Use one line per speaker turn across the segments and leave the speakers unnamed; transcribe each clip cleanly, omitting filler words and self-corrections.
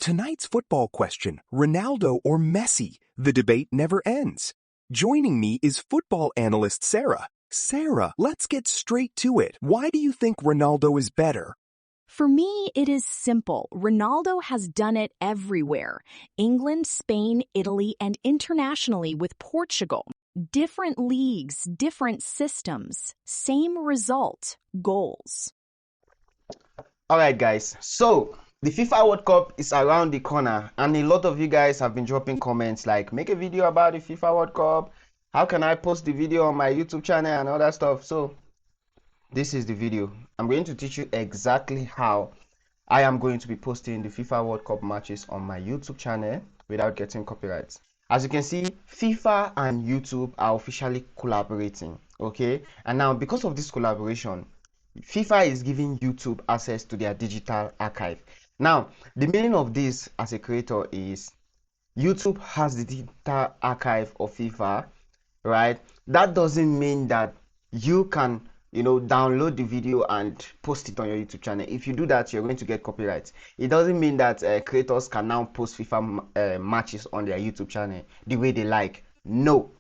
tonight's football question, Ronaldo or Messi? The debate never ends. Joining me is football analyst Sarah. Sarah, let's get straight to it. Why do you think Ronaldo is better?
For me, it is simple. Ronaldo has done it everywhere. England, Spain, Italy, and internationally with Portugal. Different leagues, different systems. Same result, goals.
Alright guys, so the FIFA World Cup is around the corner and a lot of you guys have been dropping comments like make a video about the FIFA World Cup, how can I post the video on my YouTube channel and all that stuff. So this is the video. I'm going to teach you exactly how I am going to be posting the FIFA World Cup matches on my YouTube channel without getting copyrights. As you can see, FIFA and YouTube are officially collaborating, okay? And now because of this collaboration, FIFA is giving YouTube access to their digital archive. Now, the meaning of this as a creator is YouTube has the digital archive of FIFA, right? That doesn't mean that you can, download the video and post it on your YouTube channel. If you do that, you're going to get copyright. It doesn't mean that creators can now post FIFA matches on their YouTube channel the way they like. No,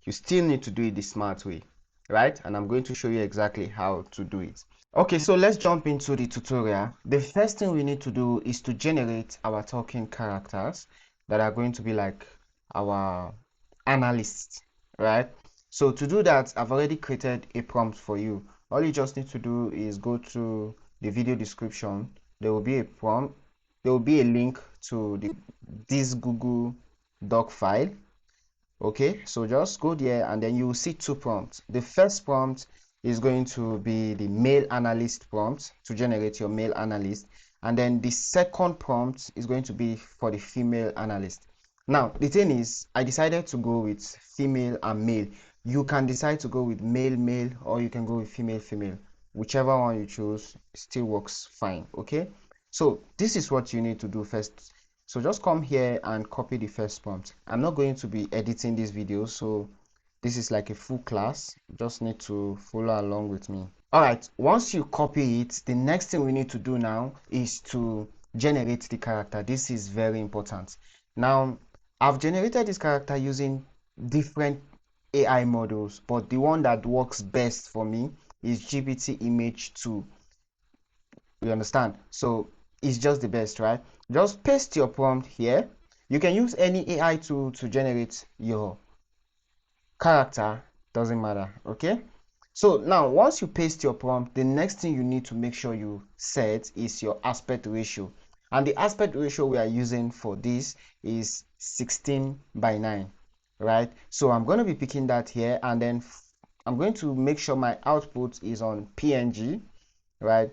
you still need to do it the smart way, right? And I'm going to show you exactly how to do it. Okay, so let's jump into the tutorial. The first thing we need to do is to generate our talking characters that are going to be like our analysts, right? So to do that, I've already created a prompt for you. All you just need to do is go to the video description. There will be a prompt. There will be a link to this Google Doc file. Okay, so just go there and then you will see two prompts. The first prompt is going to be the male analyst prompt to generate your male analyst, and then the second prompt is going to be for the female analyst. Now the thing is, I decided to go with female and male. You can decide to go with male or you can go with female. Whichever one you choose still works fine. Okay, so this is what you need to do first. So just come here and copy the first prompt. I'm not going to be editing this video, so this is like a full class. You just need to follow along with me. All right, once you copy it, the next thing we need to do now is to generate the character. This is very important. Now, I've generated this character using different AI models, but the one that works best for me is GPT Image 2. You understand? So it's just the best, right? Just paste your prompt here. You can use any AI tool to generate your character, doesn't matter. Okay, so now once you paste your prompt, the next thing you need to make sure you set is your aspect ratio, and the aspect ratio we are using for this is 16:9, right? So I'm going to be picking that here, and then I'm going to make sure my output is on PNG, right?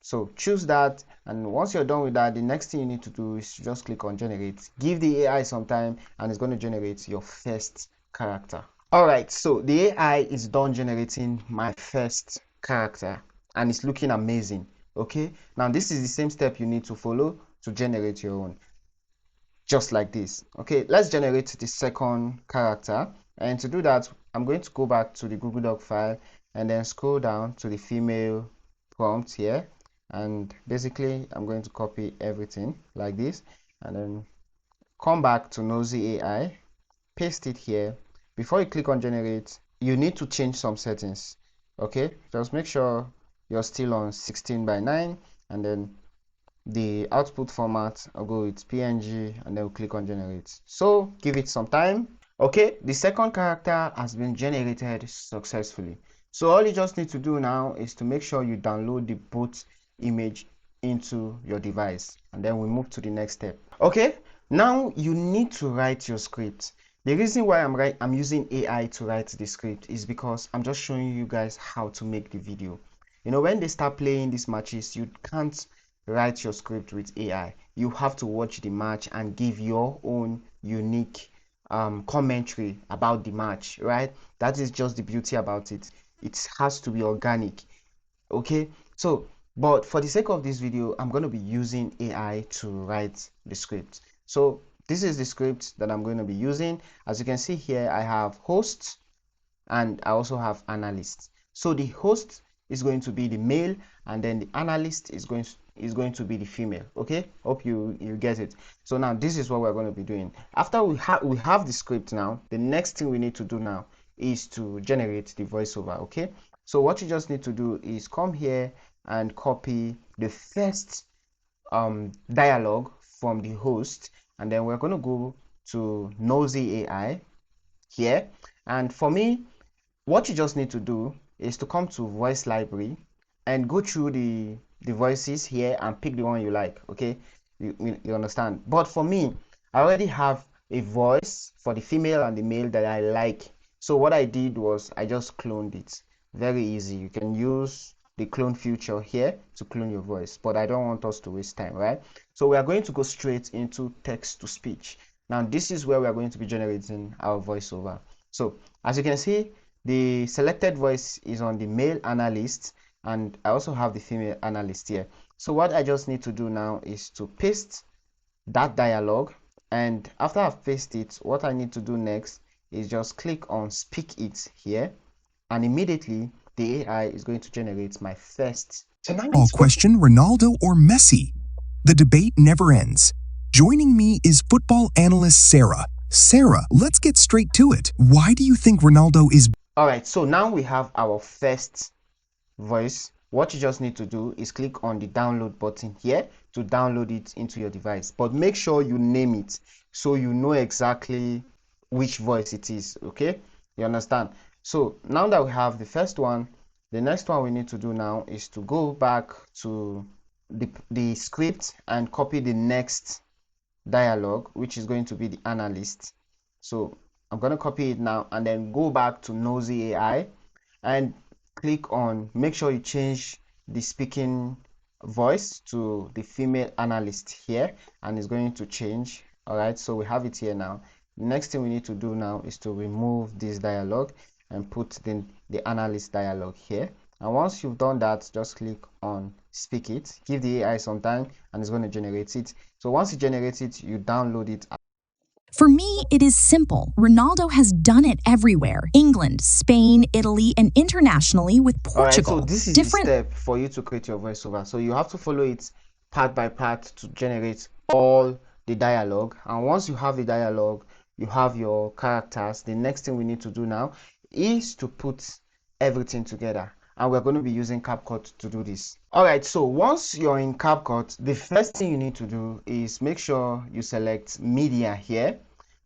So choose that, and once you're done with that, the next thing you need to do is just click on generate. Give the AI some time and it's going to generate your first character. All right, so the AI is done generating my first character and it's looking amazing. Okay, now this is the same step you need to follow to generate your own, just like this. Okay, let's generate the second character, and to do that I'm going to go back to the Google Doc file and then scroll down to the female prompt here, and basically I'm going to copy everything like this and then come back to Nosy AI, paste it here. Before you click on generate, you need to change some settings. Okay, just make sure you're still on 16:9, and then the output format, I'll go with PNG, and then we'll click on generate. So give it some time. Okay, the second character has been generated successfully. So all you just need to do now is to make sure you download the both image into your device, and then we move to the next step. Okay, now you need to write your script. The reason why I'm using AI to write the script is because I'm just showing you guys how to make the video. When they start playing these matches, you can't write your script with AI. You have to watch the match and give your own unique commentary about the match, right? That is just the beauty about it. It has to be organic. Okay, so but for the sake of this video, I'm going to be using AI to write the script. So this is the script that I'm going to be using. As you can see here, I have hosts and I also have analysts. So the host is going to be the male, and then the analyst is going is going to be the female. Okay, hope you get it. So now this is what we're going to be doing. After we have the script, now the next thing we need to do now is to generate the voiceover. Okay, so what you just need to do is come here and copy the first dialogue from the host, and then we're going to go to Nosy AI here. And for me, what you just need to do is to come to voice library and go through the voices here and pick the one you like. Okay, you understand? But for me, I already have a voice for the female and the male that I like. So what I did was I just cloned it. Very easy. You can use the clone feature here to clone your voice, but I don't want us to waste time, right? So we are going to go straight into text to speech. Now this is where we are going to be generating our voiceover. So as you can see, the selected voice is on the male analyst, and I also have the female analyst here. So what I just need to do now is to paste that dialogue, and after I've pasted it, what I need to do next is just click on speak it here, and immediately the AI is going to generate my first
Tonight's question, Ronaldo or Messi? The debate never ends. Joining me is football analyst Sarah. Sarah, let's get straight to it. Why do you think Ronaldo is...
All right, so now we have our first voice. What you just need to do is click on the download button here to download it into your device, but make sure you name it so you know exactly which voice it is. Okay, you understand? So now that we have the first one, the next one we need to do now is to go back to the script and copy the next dialogue, which is going to be the analyst. So I'm going to copy it now and then go back to Nosy AI and click on, make sure you change the speaking voice to the female analyst here, and it's going to change. All right, so we have it here now. The next thing we need to do now is to remove this dialogue and put the analyst dialogue here. And once you've done that, just click on speak it, give the AI some time, and it's going to generate it. So once it generates it, you download it.
For me, it is simple. Ronaldo has done it everywhere. England, Spain, Italy, and internationally with
All right, so
Portugal.
this is the step for you to create your voiceover. So you have to follow it part by part to generate all the dialogue. And once you have the dialogue, you have your characters. The next thing we need to do now is to put everything together, and we're going to be using CapCut to do this. All right, so once you're in CapCut, the first thing you need to do is make sure you select media here,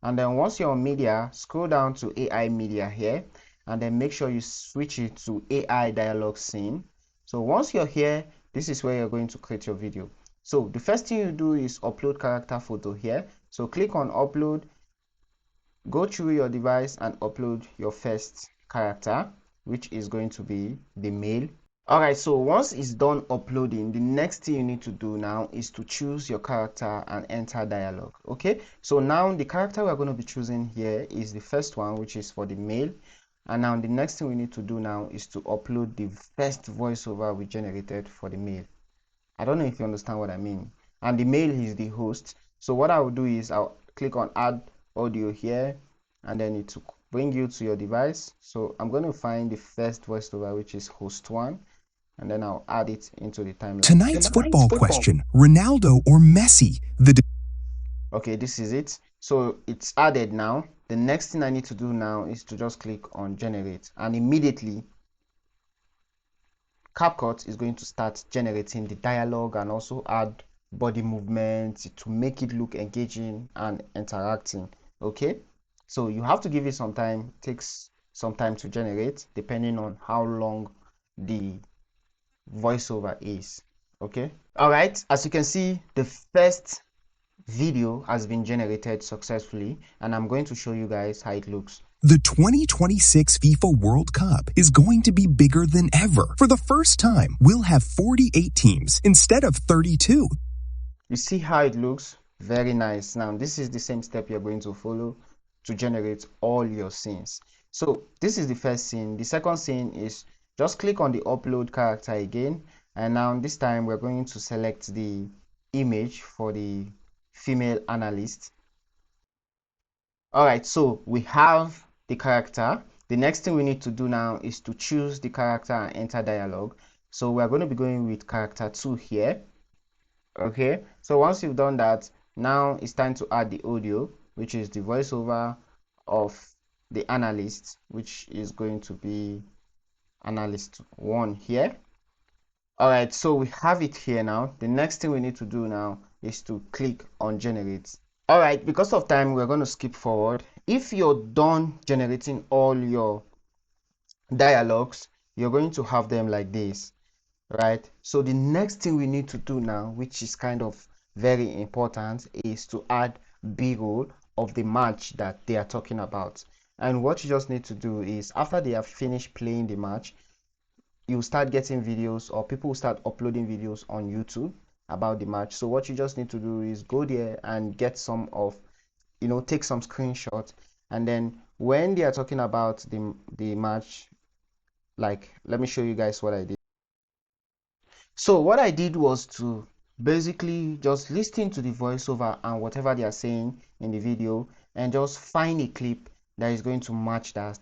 and then once you're on media, scroll down to AI media here, and then make sure you switch it to AI dialogue scene. So once you're here, this is where you're going to create your video. So the first thing you do is upload character photo here. So click on upload, go through your device and upload your first character, which is going to be the male. All right, so once it's done uploading, the next thing you need to do now is to choose your character and enter dialogue. Okay, so now the character we're going to be choosing here is the first one, which is for the male. And now the next thing we need to do now is to upload the first voiceover we generated for the male. I don't know if you understand what I mean. And the male is the host. So what I will do is I'll click on add audio here, and then it will bring you to your device. So I'm going to find the first voiceover, which is host one, and then I'll add it into the timeline.
Tonight's football question, Ronaldo or Messi?
Okay, this is it. So it's added now. The next thing I need to do now is to just click on generate, and immediately CapCut is going to start generating the dialogue and also add body movements to make it look engaging and interacting. Okay, so you have to give it some time. It takes some time to generate depending on how long the voiceover is. Okay, all right, as you can see, the first video has been generated successfully, and I'm going to show you guys how it looks.
The 2026 FIFA World Cup is going to be bigger than ever. For the first time, we'll have 48 teams instead of 32.
You see how it looks? Very nice. Now, this is the same step you're going to follow to generate all your scenes. So this is the first scene. The second scene is just click on the upload character again, and now this time we're going to select the image for the female analyst. All right, so we have the character. The next thing we need to do now is to choose the character and enter dialogue. So we're going to be going with character 2 here. Okay, so once you've done that, now it's time to add the audio, which is the voiceover of the analyst, which is going to be analyst 1 here. All right, so we have it here now. The next thing we need to do now is to click on generate. All right, because of time, we're going to skip forward. If you're done generating all your dialogues, you're going to have them like this, right? So the next thing we need to do now, which is kind of very important, is to add b-roll of the match that they are talking about. And what you just need to do is, after they have finished playing the match, you start getting videos, or people will start uploading videos on YouTube about the match. So what you just need to do is go there and get some of, take some screenshots, and then when they are talking about the match, like, let me show you guys what I did. So what I did was to basically just listen to the voiceover and whatever they are saying in the video, and just find a clip that is going to match that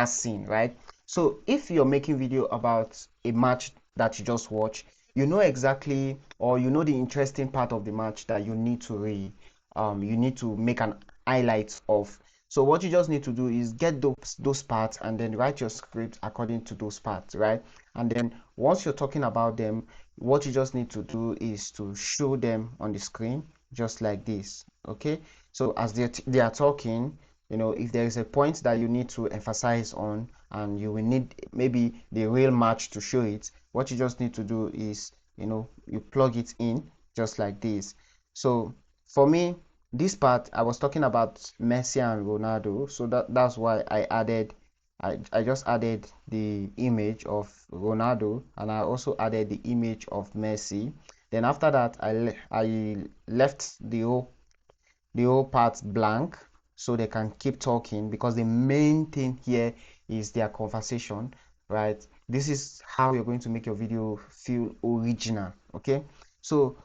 scene, right? So if you're making video about a match that you just watched, you know exactly, or you know the interesting part of the match that you need to you need to make an highlight of. So what you just need to do is get those parts and then write your script according to those parts, right? And then once you're talking about them, what you just need to do is to show them on the screen just like this. Okay, so as they are talking, if there is a point that you need to emphasize on and you will need maybe the real match to show it, what you just need to do is, you plug it in just like this. So for me, this part I was talking about Messi and Ronaldo, so that's why I just added the image of Ronaldo, and I also added the image of Messi. Then after that, I left the whole part blank so they can keep talking, because the main thing here is their conversation, right? This is how you're going to make your video feel original. Okay, so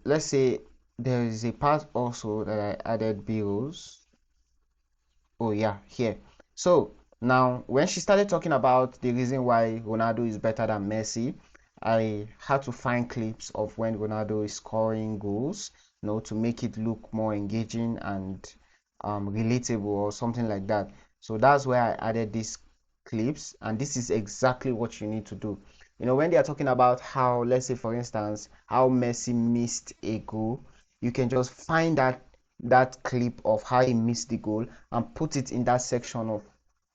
let's say there is a part also that I added b-rolls. Oh yeah, here. So now when she started talking about the reason why Ronaldo is better than Messi, I had to find clips of when Ronaldo is scoring goals, to make it look more engaging and relatable or something like that. So that's where I added these clips, and this is exactly what you need to do. When they are talking about how, let's say for instance, how Messi missed a goal, you can just find that clip of how he missed the goal and put it in that section of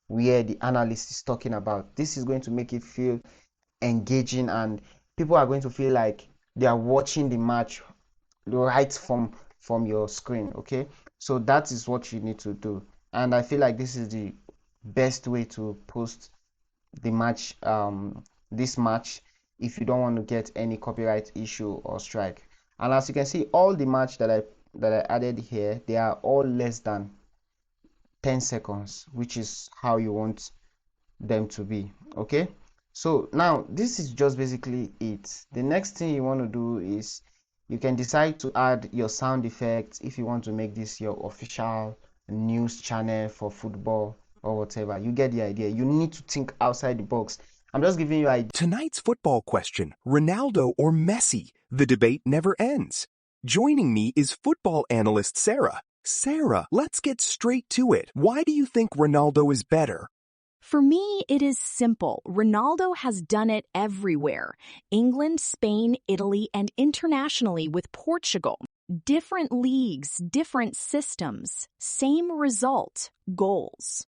where the analyst is talking about. This is going to make it feel engaging, and people are going to feel like they are watching the match right from your screen. Okay, so that is what you need to do, and I feel like this is the best way to post the match, this match, if you don't want to get any copyright issue or strike. And as you can see, all the match that I added here, they are all less than 10 seconds, which is how you want them to be. Okay, so now this is just basically it. The next thing you want to do is you can decide to add your sound effects if you want to make this your official news channel for football or whatever. You get the idea. You need to think outside the box. I'm just giving you ideas.
Tonight's football question, Ronaldo or Messi? The debate never ends. Joining me is football analyst Sarah. Sarah, let's get straight to it. Why do you think Ronaldo is better?
For me, it is simple. Ronaldo has done it everywhere. England, Spain, Italy, and internationally with Portugal. Different leagues, different systems. Same result, goals.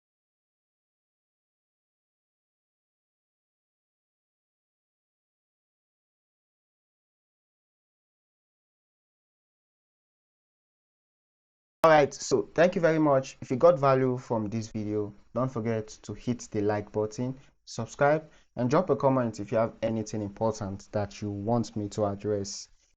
All right, so thank you very much. If you got value from this video, don't forget to hit the like button, subscribe, and drop a comment if you have anything important that you want me to address.